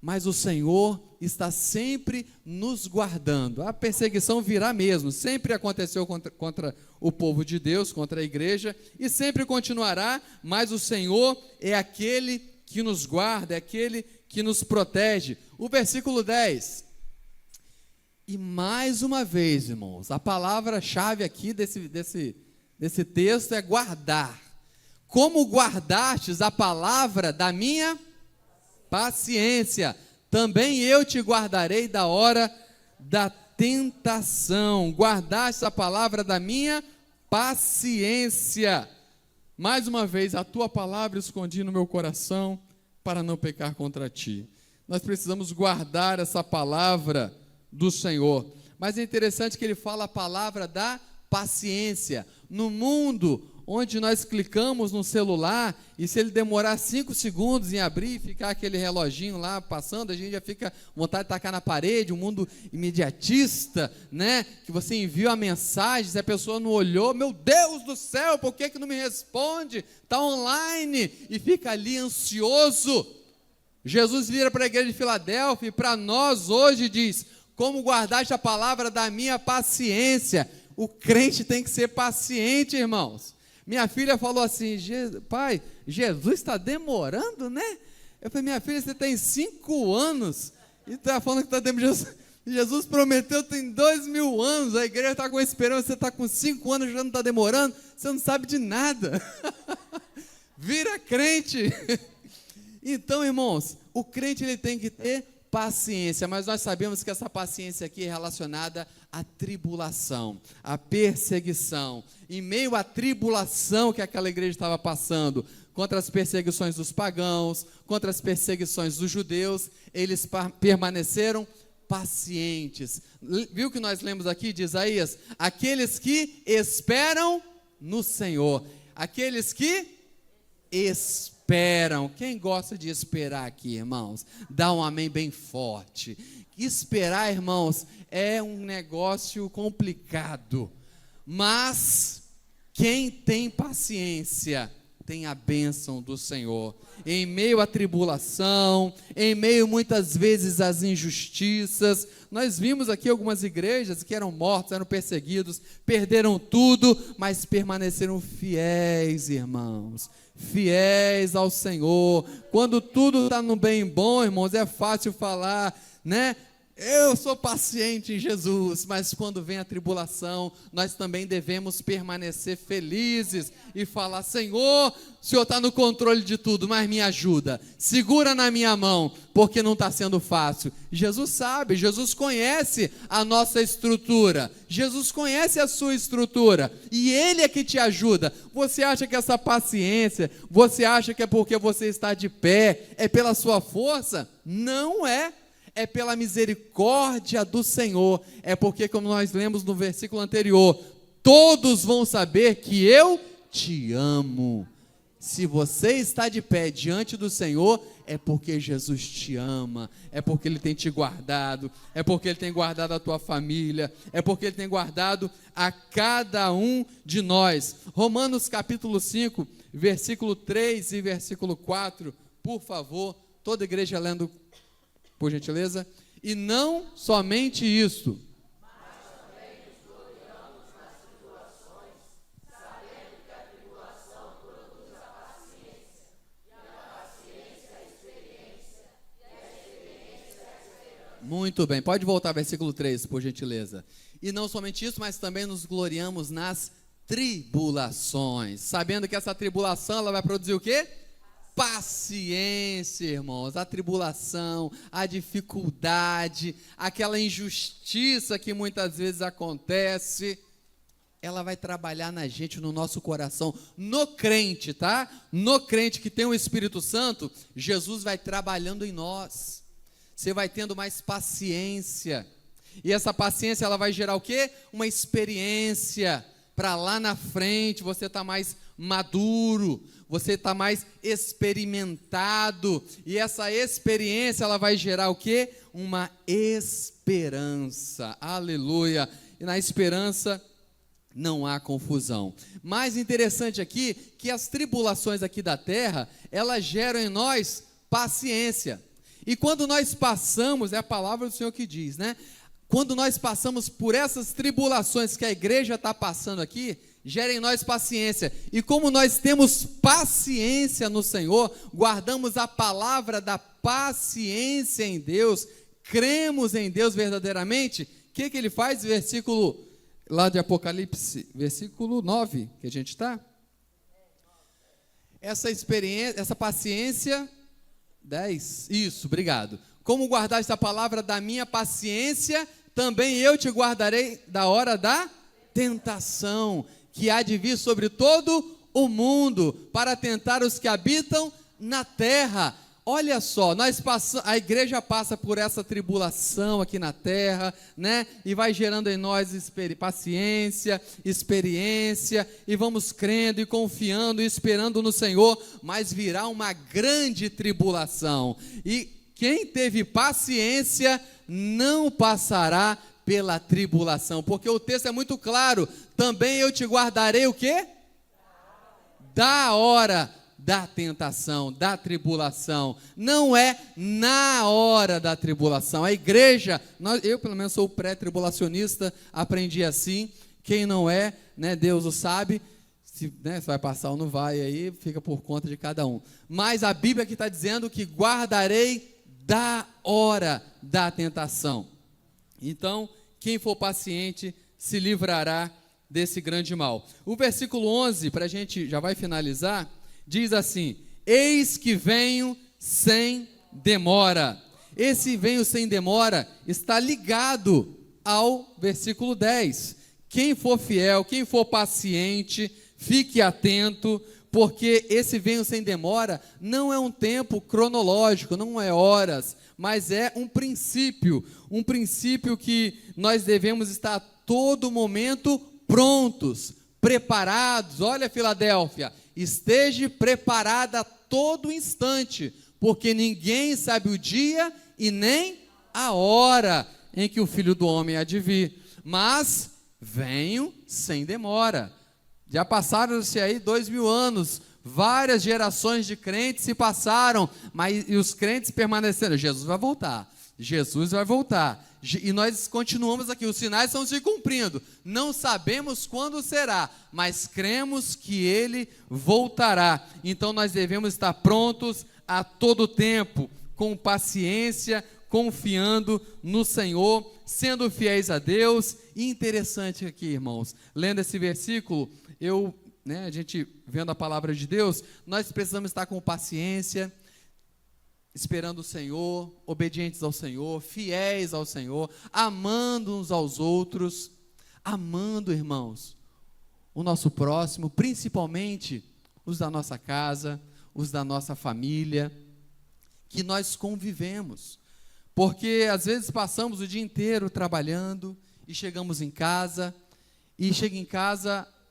mas o Senhor está sempre nos guardando. A perseguição virá mesmo, sempre aconteceu contra o povo de Deus, contra a igreja, e sempre continuará, mas o Senhor é aquele que nos guarda, é aquele que nos protege. O versículo 10, E mais uma vez, irmãos, a palavra-chave aqui desse texto é guardar. Como guardastes a palavra da minha paciência, também eu te guardarei da hora da tentação. Guardastes a palavra da minha paciência. Mais uma vez, a tua palavra escondi no meu coração para não pecar contra ti. Nós precisamos guardar essa palavra do Senhor. Mas é interessante que ele fala a palavra da paciência. No mundo onde nós clicamos no celular, e se ele demorar 5 segundos em abrir e ficar aquele reloginho lá passando, a gente já fica com vontade de tacar na parede, um mundo imediatista, né? Que você envia a mensagem, se a pessoa não olhou, meu Deus do céu, por que não me responde? Está online, e fica ali ansioso. Jesus vira para a igreja de Filadélfia e para nós hoje diz: como guardaste a palavra da minha paciência. O crente tem que ser paciente, irmãos. Minha filha falou assim: pai, Jesus está demorando, né? Eu falei: minha filha, você tem 5 anos e está falando que está demorando. Jesus prometeu tem 2000 anos, a igreja está com esperança, você está com 5 anos, já não está demorando, você não sabe de nada. Vira crente. Então, irmãos, o crente ele tem que ter paciência, mas nós sabemos que essa paciência aqui é relacionada à tribulação, à perseguição. Em meio à tribulação que aquela igreja estava passando, contra as perseguições dos pagãos, contra as perseguições dos judeus, eles permaneceram pacientes. Viu que nós lemos aqui de Isaías? Aqueles que esperam no Senhor, aqueles que esperam. Quem gosta de esperar aqui, irmãos? Dá um amém bem forte. Esperar, irmãos, é um negócio complicado, mas quem tem paciência tem a bênção do Senhor. Em meio à tribulação, em meio muitas vezes às injustiças, nós vimos aqui algumas igrejas que eram mortos, eram perseguidos, perderam tudo, mas permaneceram fiéis, irmãos, fiéis ao Senhor. Quando tudo está no bem bom, irmãos, é fácil falar, né? Eu sou paciente em Jesus, mas quando vem a tribulação, nós também devemos permanecer felizes e falar: Senhor, o Senhor está no controle de tudo, mas me ajuda, segura na minha mão, porque não está sendo fácil. Jesus sabe, Jesus conhece a nossa estrutura, Jesus conhece a sua estrutura, e Ele é que te ajuda. Você acha que essa paciência, você acha que é porque você está de pé, é pela sua força? Não é. É pela misericórdia do Senhor, é porque, como nós lemos no versículo anterior, todos vão saber que eu te amo. Se você está de pé diante do Senhor, é porque Jesus te ama, é porque Ele tem te guardado, é porque Ele tem guardado a tua família, é porque Ele tem guardado a cada um de nós. Romanos capítulo 5, versículo 3 e versículo 4, por favor, toda a igreja lendo, por gentileza. E não somente isso, mas também nos gloriamos nas tribulações, sabendo que a tribulação produz a paciência, e a paciência a experiência, e a experiência a esperança. Muito bem, pode voltar ao versículo 3, por gentileza. E não somente isso, mas também nos gloriamos nas tribulações, sabendo que essa tribulação ela vai produzir o quê? Paciência, irmãos. A tribulação, a dificuldade, aquela injustiça que muitas vezes acontece, ela vai trabalhar na gente, no nosso coração, no crente, tá? No crente que tem o Espírito Santo, Jesus vai trabalhando em nós. Você vai tendo mais paciência, e essa paciência ela vai gerar o quê? Uma experiência, para lá na frente você está mais maduro, você está mais experimentado, e essa experiência ela vai gerar o quê? Uma esperança, aleluia, e na esperança não há confusão. Mais interessante aqui, que as tribulações aqui da terra, elas geram em nós paciência, e quando nós passamos, é a palavra do Senhor que diz, né? Quando nós passamos por essas tribulações que a igreja está passando aqui, gera em nós paciência, e como nós temos paciência no Senhor, guardamos a palavra da paciência em Deus, cremos em Deus verdadeiramente, o que ele faz? Versículo lá de Apocalipse, versículo 9, que a gente está. Essa experiência, essa paciência, 10, isso, obrigado. Como guardar esta palavra da minha paciência, também eu te guardarei da hora da tentação, que há de vir sobre todo o mundo, para tentar os que habitam na terra. Olha só, a igreja passa por essa tribulação aqui na terra, né? E vai gerando em nós paciência, experiência, e vamos crendo e confiando e esperando no Senhor, mas virá uma grande tribulação. E quem teve paciência não passará pela tribulação, porque o texto é muito claro. Também eu te guardarei o quê? Da hora da tentação, da tribulação. Não é na hora da tribulação. A igreja, eu pelo menos sou pré-tribulacionista, aprendi assim. Quem não é, né, Deus o sabe. Se vai passar ou não vai, aí fica por conta de cada um. Mas a Bíblia aqui está dizendo que guardarei da hora da tentação. Então, quem for paciente se livrará desse grande mal. O versículo 11, para a gente já vai finalizar, diz assim: eis que venho sem demora. Esse venho sem demora está ligado ao versículo 10. Quem for fiel, quem for paciente, fique atento, porque esse venho sem demora não é um tempo cronológico, não é horas, mas é um princípio que nós devemos estar a todo momento prontos, preparados. Olha, Filadélfia, esteja preparada a todo instante, porque ninguém sabe o dia e nem a hora em que o Filho do Homem há de vir. Mas venho sem demora. Já passaram-se aí 2000 anos, várias gerações de crentes se passaram, mas e os crentes permaneceram. Jesus vai voltar, Jesus vai voltar. E nós continuamos aqui, os sinais estão se cumprindo. Não sabemos quando será, mas cremos que Ele voltará. Então nós devemos estar prontos a todo tempo, com paciência, confiando no Senhor, sendo fiéis a Deus. E interessante aqui, irmãos, lendo esse versículo, a gente vendo a palavra de Deus, nós precisamos estar com paciência, esperando o Senhor, obedientes ao Senhor, fiéis ao Senhor, amando uns aos outros, amando, irmãos, o nosso próximo, principalmente os da nossa casa, os da nossa família, que nós convivemos, porque às vezes passamos o dia inteiro trabalhando e chegamos em casa,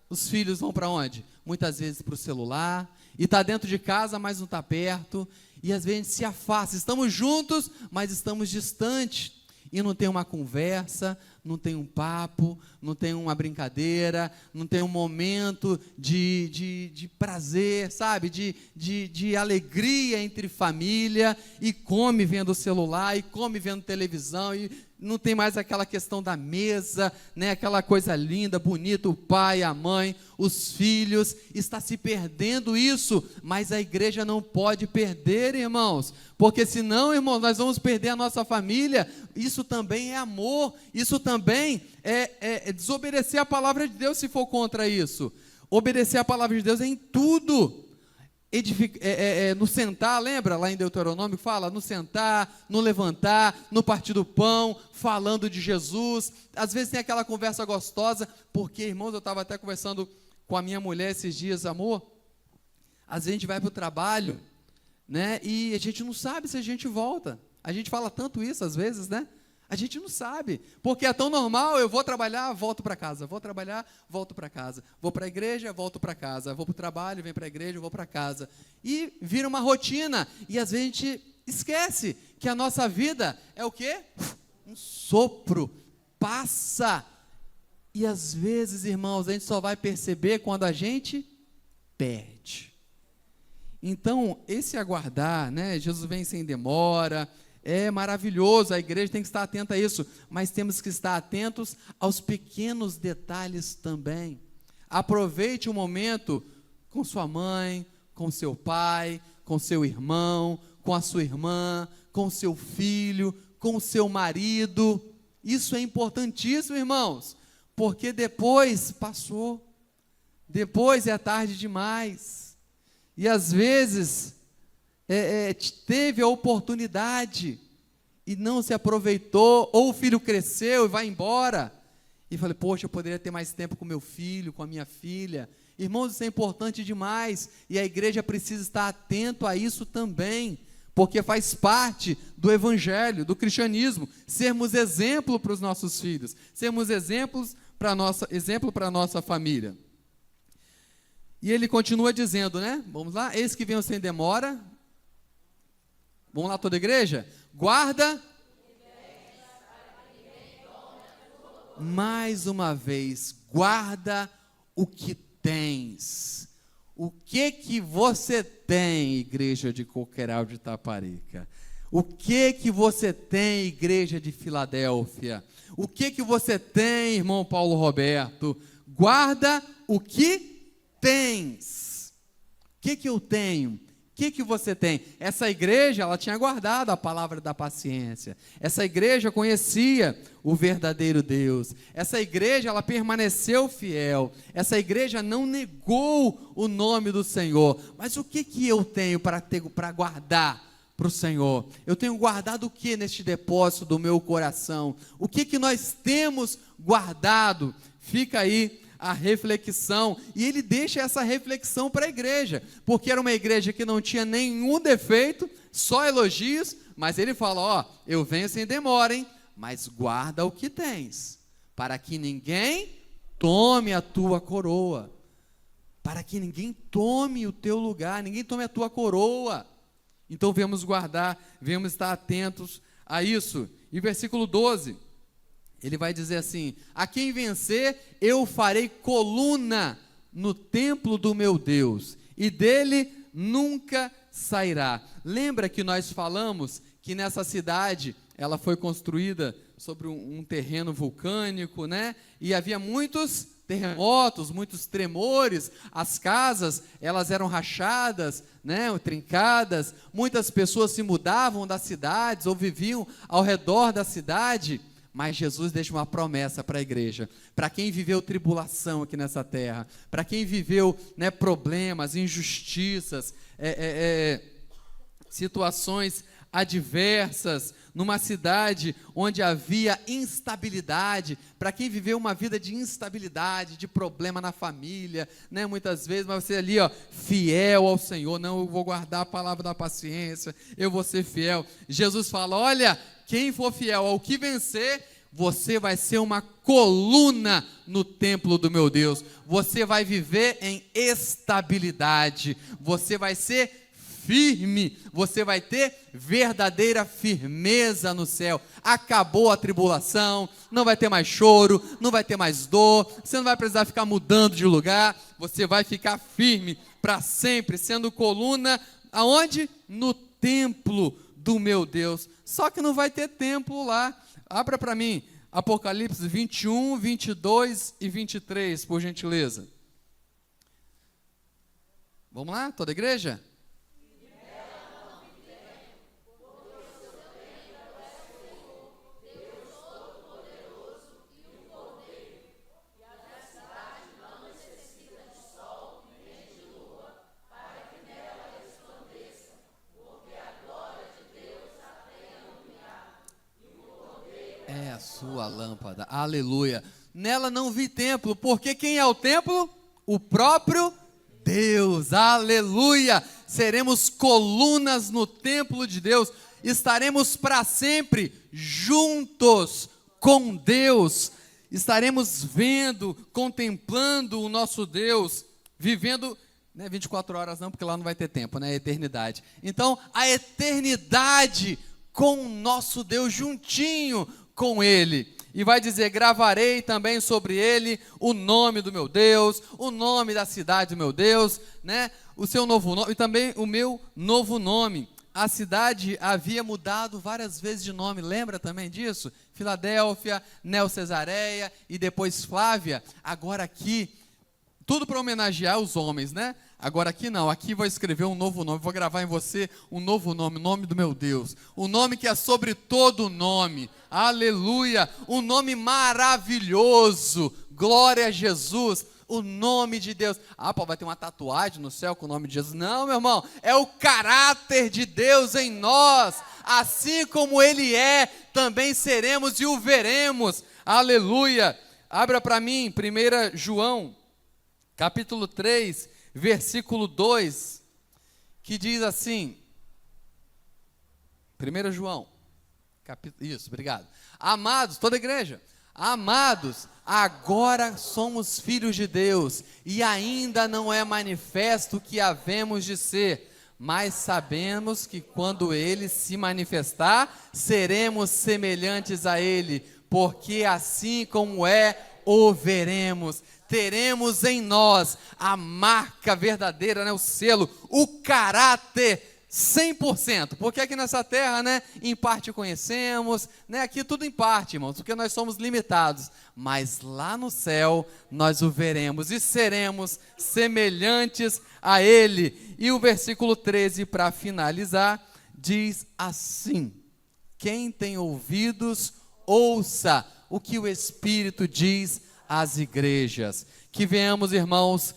os filhos vão para onde? Muitas vezes para o celular, e está dentro de casa, mas não está perto, e às vezes a gente se afasta, estamos juntos, mas estamos distantes, e não tem uma conversa, não tem um papo, não tem uma brincadeira, não tem um momento de prazer, sabe, de alegria entre família, e come vendo o celular, e come vendo televisão, e não tem mais aquela questão da mesa, né, aquela coisa linda, bonita, o pai, a mãe, os filhos, está se perdendo isso, mas a igreja não pode perder, irmãos, porque senão, irmãos, nós vamos perder a nossa família. Isso também é amor, isso também é desobedecer a palavra de Deus, se for contra isso. Obedecer a palavra de Deus é em tudo. No sentar, lembra lá em Deuteronômio que fala no sentar, no levantar, no partir do pão, falando de Jesus. Às vezes tem aquela conversa gostosa, porque, irmãos, eu estava até conversando com a minha mulher esses dias, amor, às vezes a gente vai para o trabalho, né, e a gente não sabe se a gente volta. A gente fala tanto isso às vezes, né? A gente não sabe, porque é tão normal. Eu vou trabalhar, volto para casa, vou trabalhar, volto para casa, vou para a igreja, volto para casa, vou para o trabalho, venho para a igreja, vou para casa, e vira uma rotina, e às vezes a gente esquece que a nossa vida é o quê? Um sopro, passa, e às vezes, irmãos, a gente só vai perceber quando a gente perde. Então, esse aguardar, né, Jesus vem sem demora, é maravilhoso, a igreja tem que estar atenta a isso, mas temos que estar atentos aos pequenos detalhes também. Aproveite o momento com sua mãe, com seu pai, com seu irmão, com a sua irmã, com seu filho, com o seu marido. Isso é importantíssimo, irmãos, porque depois passou, depois é tarde demais, e às vezes teve a oportunidade e não se aproveitou, ou o filho cresceu e vai embora, e falei, poxa, eu poderia ter mais tempo com meu filho, com a minha filha. Irmãos, isso é importante demais, e a igreja precisa estar atento a isso também, porque faz parte do evangelho, do cristianismo, sermos exemplo para os nossos filhos, sermos exemplo para a nossa família. E ele continua dizendo, né? Vamos lá, eis que venho sem demora. Vamos lá, toda a igreja? Guarda. Mais uma vez, guarda o que tens. O que você tem, igreja de Coqueiral de Itaparica? O que você tem, igreja de Filadélfia? O que você tem, irmão Paulo Roberto? Guarda o que tens. O que eu tenho? O que você tem? Essa igreja, ela tinha guardado a palavra da paciência. Essa igreja conhecia o verdadeiro Deus. Essa igreja, ela permaneceu fiel. Essa igreja não negou o nome do Senhor. Mas o que eu tenho para guardar para o Senhor? Eu tenho guardado o que neste depósito do meu coração? O que nós temos guardado? Fica aí a reflexão, e ele deixa essa reflexão para a igreja, porque era uma igreja que não tinha nenhum defeito, só elogios, mas ele fala, ó, eu venho sem demora, hein, mas guarda o que tens, para que ninguém tome a tua coroa, para que ninguém tome o teu lugar, ninguém tome a tua coroa. Então vamos guardar, vamos estar atentos a isso. E versículo 12, ele vai dizer assim, a quem vencer, eu farei coluna no templo do meu Deus, e dele nunca sairá. Lembra que nós falamos que nessa cidade, ela foi construída sobre um terreno vulcânico, né? E havia muitos terremotos, muitos tremores, as casas, elas eram rachadas, né? Trincadas, muitas pessoas se mudavam das cidades, ou viviam ao redor da cidade. Mas Jesus deixa uma promessa para a igreja, para quem viveu tribulação aqui nessa terra, para quem viveu, né, problemas, injustiças, situações adversas, numa cidade onde havia instabilidade, para quem viveu uma vida de instabilidade, de problema na família, né, muitas vezes, mas você ali, ó, fiel ao Senhor, não, eu vou guardar a palavra da paciência, eu vou ser fiel. Jesus fala, olha, quem for fiel ao que vencer, você vai ser uma coluna no templo do meu Deus, você vai viver em estabilidade, você vai ser firme, você vai ter verdadeira firmeza no céu. Acabou a tribulação, não vai ter mais choro, não vai ter mais dor, você não vai precisar ficar mudando de lugar, você vai ficar firme para sempre, sendo coluna, aonde? No templo do meu Deus. Só que não vai ter templo lá. Abra para mim, Apocalipse 21, 22 e 23, por gentileza. Vamos lá, toda a igreja? É a sua lâmpada, aleluia. Nela não vi templo, porque quem é o templo? O próprio Deus, aleluia. Seremos colunas no templo de Deus, estaremos para sempre juntos com Deus, estaremos vendo, contemplando o nosso Deus, vivendo, não é 24 horas não, porque lá não vai ter tempo, né? É eternidade. Então, a eternidade com o nosso Deus, juntinho com Ele, e vai dizer, gravarei também sobre ele o nome do meu Deus, o nome da cidade do meu Deus, né? O seu novo nome, e também o meu novo nome. A cidade havia mudado várias vezes de nome, lembra também disso? Filadélfia, Neo-Cesareia e depois Flávia. Agora aqui, tudo para homenagear os homens, né? Agora aqui não, aqui vou escrever um novo nome, vou gravar em você um novo nome, o nome do meu Deus, o nome que é sobre todo nome, aleluia, um nome maravilhoso, glória a Jesus, o nome de Deus. Ah, Paulo, vai ter uma tatuagem no céu com o nome de Jesus? Não, meu irmão, é o caráter de Deus em nós, assim como Ele é, também seremos e o veremos, aleluia. Abra para mim, 1 João, capítulo 3, versículo 2, que diz assim, 1 João, isso, obrigado. Amados, toda a igreja, amados, agora somos filhos de Deus, e ainda não é manifesto o que havemos de ser, mas sabemos que quando Ele se manifestar, seremos semelhantes a Ele, porque assim como é, o veremos. Teremos em nós a marca verdadeira, né, o selo, o caráter 100%, porque aqui nessa terra, né, em parte conhecemos, né, aqui tudo em parte, irmãos, porque nós somos limitados, mas lá no céu nós o veremos e seremos semelhantes a Ele. E o versículo 13, para finalizar, diz assim: quem tem ouvidos, ouça o que o Espírito diz às igrejas. Que venhamos, irmãos,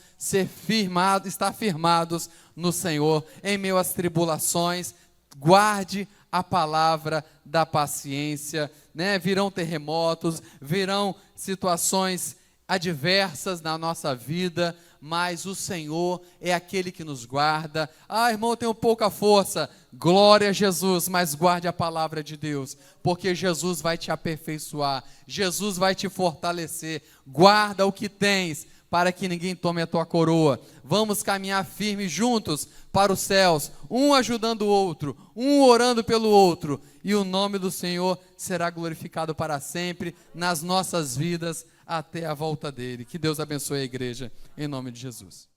estar firmados no Senhor em meio às tribulações. Guarde a palavra da paciência, né? Virão terremotos, virão situações adversas na nossa vida, mas o Senhor é aquele que nos guarda. Ah, irmão, eu tenho pouca força. Glória a Jesus, mas guarde a palavra de Deus, porque Jesus vai te aperfeiçoar, Jesus vai te fortalecer. Guarda o que tens, para que ninguém tome a tua coroa. Vamos caminhar firmes juntos para os céus, um ajudando o outro, um orando pelo outro, e o nome do Senhor será glorificado para sempre nas nossas vidas, até a volta dele. Que Deus abençoe a igreja, em nome de Jesus.